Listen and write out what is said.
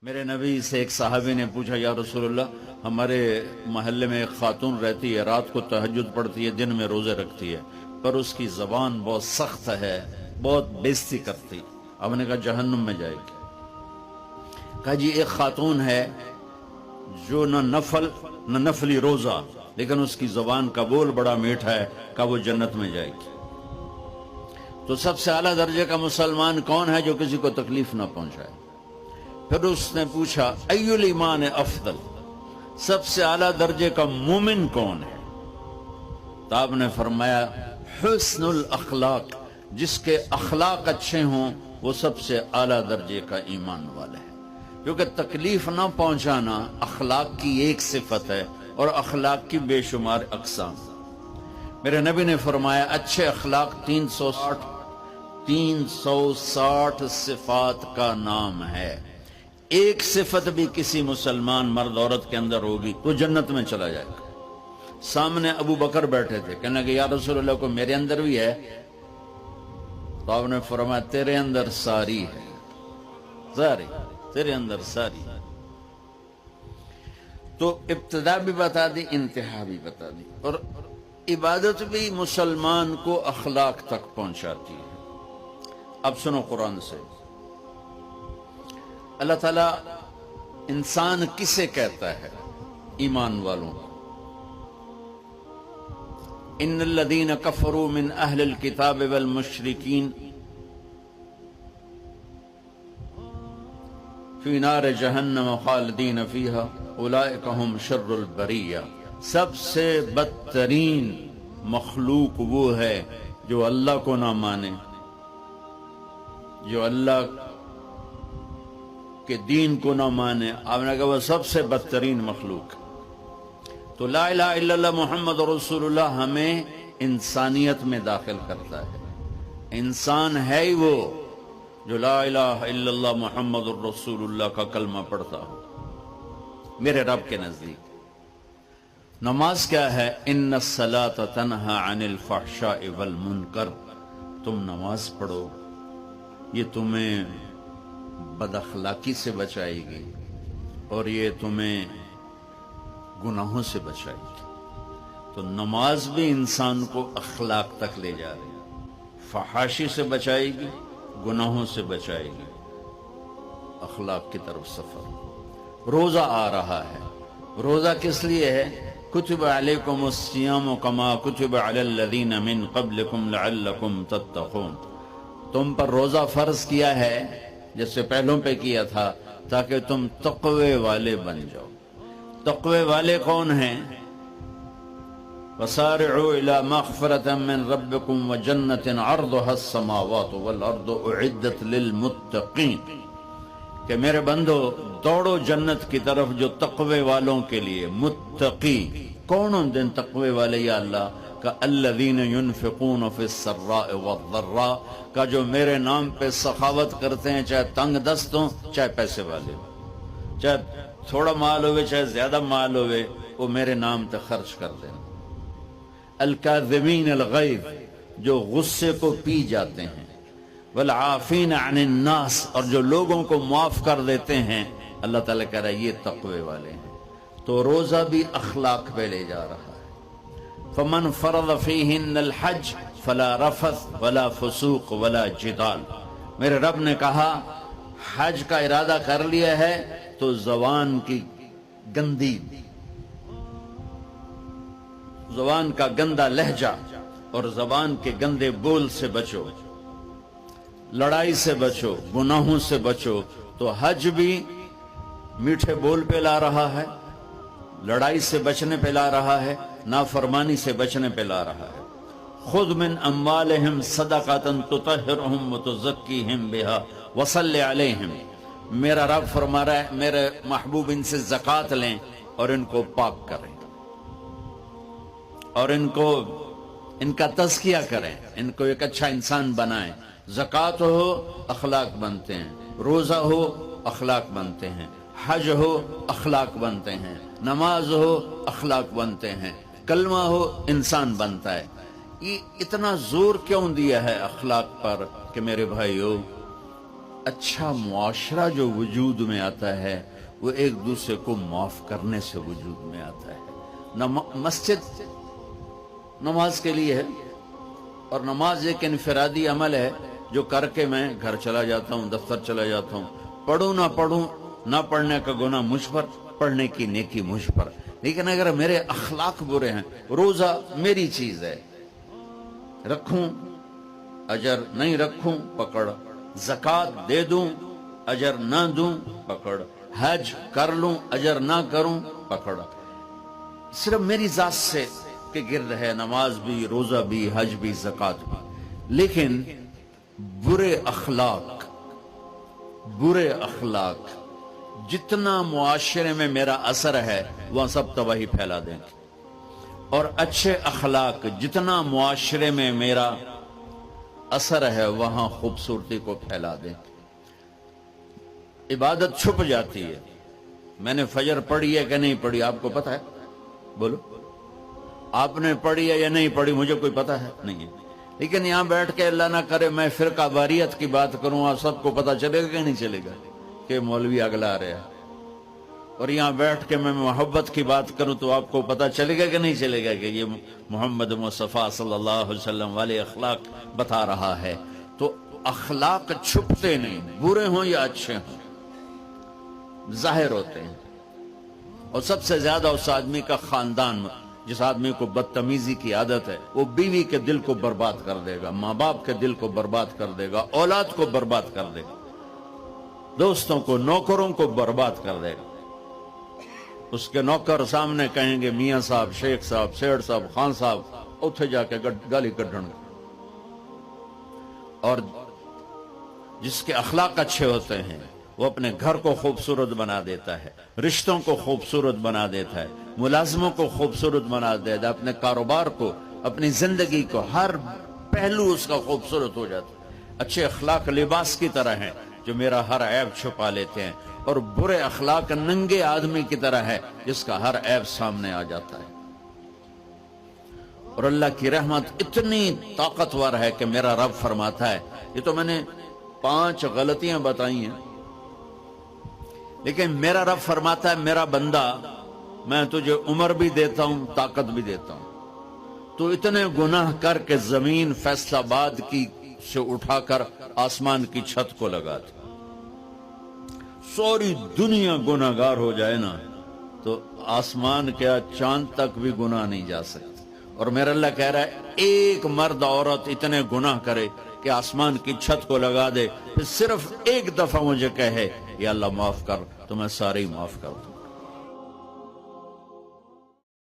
میرے نبی سے ایک صحابی نے پوچھا، یا رسول اللہ، ہمارے محلے میں ایک خاتون رہتی ہے، رات کو تہجد پڑھتی ہے، دن میں روزے رکھتی ہے، پر اس کی زبان بہت سخت ہے، بہت بےزتی کرتی۔ ہم نے کہا جہنم میں جائے گی۔ کہا جی ایک خاتون ہے جو نہ نفلی روزہ، لیکن اس کی زبان کا بول بڑا میٹھا ہے، کہا وہ جنت میں جائے گی۔ تو سب سے اعلیٰ درجے کا مسلمان کون ہے جو کسی کو تکلیف نہ پہنچائے؟ پھر اس نے پوچھا ای الایمان افضل، سب سے اعلیٰ درجے کا مومن کون ہے؟ تو آپ نے فرمایا حسن الاخلاق، جس کے اخلاق اچھے ہوں وہ سب سے اعلیٰ درجے کا ایمان والا ہے، کیونکہ تکلیف نہ پہنچانا اخلاق کی ایک صفت ہے، اور اخلاق کی بے شمار اقسام۔ میرے نبی نے فرمایا اچھے اخلاق 360 صفات کا نام ہے، ایک صفت بھی کسی مسلمان مرد عورت کے اندر ہوگی تو جنت میں چلا جائے گا۔ سامنے ابو بکر بیٹھے تھے، کہنے لگے یا رسول اللہ کو میرے اندر بھی ہے؟ تو آپ نے فرمایا تیرے اندر ساری ہے، ساری تیرے اندر ساری۔ تو ابتدا بھی بتا دی، انتہا بھی بتا دی، اور عبادت بھی مسلمان کو اخلاق تک پہنچاتی ہے۔ اب سنو قرآن سے، اللہ تعالیٰ انسان کسے کہتا ہے؟ ایمان والوں کو۔ ان الذین کفروا من اہل الکتاب والمشرکین فی نار جہنم خالدین فیہا اولئک ہم شر البریہ۔ سب سے بدترین مخلوق وہ ہے جو اللہ کو نہ مانے، جو اللہ کہ دین کو نہ مانے۔ آپ نے کہا وہ سب سے بدترین مخلوق۔ تو لا الہ الا اللہ محمد رسول اللہ ہمیں انسانیت میں داخل کرتا ہے۔ انسان ہے ہی وہ جو لا الہ الا اللہ محمد رسول اللہ کا کلمہ پڑھتا ہو۔ میرے رب کے نزدیک نماز کیا ہے؟ ان الصلاۃ تنہی عن الفحشاء والمنکر، تم نماز پڑھو، یہ تمہیں بد اخلاقی سے بچائے گی اور یہ تمہیں گناہوں سے بچائے گی۔ تو نماز بھی انسان کو اخلاق تک لے جا رہی ہے، فحاشی سے بچائے گی، گناہوں سے بچائے گی، اخلاق کی طرف سفر۔ روزہ آ رہا ہے، روزہ کس لیے ہے؟ کتب علیکم الصیام کما کتب علی الذین من قبلکم لعلکم تتقون، تم پر روزہ فرض کیا ہے جس سے پہلوں پہ کیا تھا تاکہ تم تقوی والے بن جاؤ۔ تقوی والے کون ہیں؟ وَسَارِعُوا إِلَى مَغْفِرَةٍ مِّن رَبِّكُمْ وَجَنَّةٍ عَرْضُهَا السَّمَاوَاتُ وَالْأَرْضُ أُعِدَّتْ لِلْمُتَّقِينَ، کہ میرے بندو دوڑو جنت کی طرف جو تقوی والوں کے لیے۔ متقی کون ہوں دن تقوی والے یا اللہ کا؟ الذین ينفقون فی السراء والضراء، کا جو میرے نام پہ سخاوت کرتے ہیں، چاہے تنگ دست ہوں چاہے پیسے والے ہوں، چاہے تھوڑا مال ہوئے چاہے زیادہ مال ہوئے، وہ میرے نام پہ خرچ کر دیں۔ الکاظمین الغیظ، جو غصے کو پی جاتے ہیں۔ والعافین عن الناس، اور جو لوگوں کو معاف کر دیتے ہیں۔ اللہ تعالیٰ کہہ رہا ہے یہ تقوی والے ہیں۔ تو روزہ بھی اخلاق پہ لے جا رہا ہے۔ فمن فرض فیہن الحج فلا رفث ولا فسوق ولا جدال، میرے رب نے کہا حج کا ارادہ کر لیا ہے تو زبان کی گندی، زبان کا گندا لہجہ اور زبان کے گندے بول سے بچو، لڑائی سے بچو، گناہوں سے بچو۔ تو حج بھی میٹھے بول پہ لا رہا ہے، لڑائی سے بچنے پہ لا رہا ہے، نافرمانی سے بچنے پہ لا رہا ہے۔ خذ من اموالہم صدقۃ تطہرہم وتزکیہم بہا وصلی علیہم، میرا رب فرما رہا ہے میرے محبوب ان سے زکوٰۃ لیں اور ان کو پاک کریں، اور ان کا تزکیہ کریں، ان کو ایک اچھا انسان بنائیں۔ زکوٰۃ ہو اخلاق بنتے ہیں، روزہ ہو اخلاق بنتے ہیں، حج ہو اخلاق بنتے ہیں، نماز ہو اخلاق بنتے ہیں، کلمہ ہو انسان بنتا ہے۔ یہ اتنا زور کیوں دیا ہے اخلاق پر کہ میرے بھائیو اچھا معاشرہ جو وجود میں آتا ہے وہ ایک دوسرے کو معاف کرنے سے وجود میں آتا ہے۔ مسجد نماز کے لیے ہے، اور نماز ایک انفرادی عمل ہے جو کر کے میں گھر چلا جاتا ہوں، دفتر چلا جاتا ہوں، پڑھوں نہ پڑھوں، نہ پڑھنے کا گناہ مجھ پر، پڑھنے کی نیکی مجھ پر۔ لیکن اگر میرے اخلاق برے ہیں، روزہ میری چیز ہے، رکھوں اجر، نہیں رکھوں پکڑ، زکوٰۃ دے دوں اجر نہ دوں پکڑ، حج کر لوں اجر نہ کروں پکڑ، صرف میری ذات سے کے گرد ہے نماز بھی، روزہ بھی، حج بھی، زکوٰۃ بھی۔ لیکن برے اخلاق جتنا معاشرے میں میرا اثر ہے وہ سب تباہی پھیلا دیں گے، اور اچھے اخلاق جتنا معاشرے میں میرا اثر ہے وہاں خوبصورتی کو پھیلا دیں گے۔ عبادت چھپ جاتی ہے۔ میں نے فجر پڑھی ہے کہ نہیں پڑھی آپ کو پتہ ہے؟ بولو، آپ نے پڑھی ہے یا نہیں پڑھی مجھے کوئی پتہ ہے نہیں ہے۔ لیکن یہاں بیٹھ کے اللہ نہ کرے میں فرقہ واریت کی بات کروں، آپ سب کو پتہ چلے گا کہ نہیں چلے گا کہ مولوی اگلا رہا ہے، اور یہاں بیٹھ کے میں محبت کی بات کروں تو آپ کو پتہ چلے گا کہ نہیں چلے گا کہ یہ محمد مصطفیٰ صلی اللہ علیہ وسلم والے اخلاق بتا رہا ہے۔ تو اخلاق چھپتے نہیں، برے ہوں یا اچھے ہوں، ظاہر ہوتے ہیں۔ اور سب سے زیادہ اس آدمی کا خاندان، جس آدمی کو بدتمیزی کی عادت ہے، وہ بیوی کے دل کو برباد کر دے گا، ماں باپ کے دل کو برباد کر دے گا، اولاد کو برباد کر دے گا، دوستوں کو، نوکروں کو برباد کر دے گا۔ اس کے نوکر سامنے کہیں گے میاں صاحب، شیخ صاحب، سیٹھ صاحب، خان صاحب، اتھے جا کے گالی کڈن گے۔ اور جس کے اخلاق اچھے ہوتے ہیں وہ اپنے گھر کو خوبصورت بنا دیتا ہے، رشتوں کو خوبصورت بنا دیتا ہے، ملازموں کو خوبصورت بنا دیتا ہے، اپنے کاروبار کو، اپنی زندگی کو، ہر پہلو اس کا خوبصورت ہو جاتا ہے۔ اچھے اخلاق لباس کی طرح ہیں جو میرا ہر عیب چھپا لیتے ہیں، اور برے اخلاق ننگے آدمی کی طرح ہے جس کا ہر عیب سامنے آ جاتا ہے۔ اور اللہ کی رحمت اتنی طاقتور ہے کہ میرا رب فرماتا ہے، یہ تو میں نے 5 غلطیاں بتائی ہیں، لیکن میرا رب فرماتا ہے میرا بندہ میں تجھے عمر بھی دیتا ہوں، طاقت بھی دیتا ہوں، تو اتنے گناہ کر کے زمین فیصل آباد کی سے اٹھا کر آسمان کی چھت کو لگا دے، ساری دنیا گناہگار ہو جائے نا تو آسمان کیا چاند تک بھی گناہ نہیں جا سکتے۔ اور میرا اللہ کہہ رہا ہے ایک مرد عورت اتنے گناہ کرے کہ آسمان کی چھت کو لگا دے، پھر صرف ایک دفعہ مجھے کہے یا اللہ معاف کر، تو میں سارے ہی معاف کر دوں۔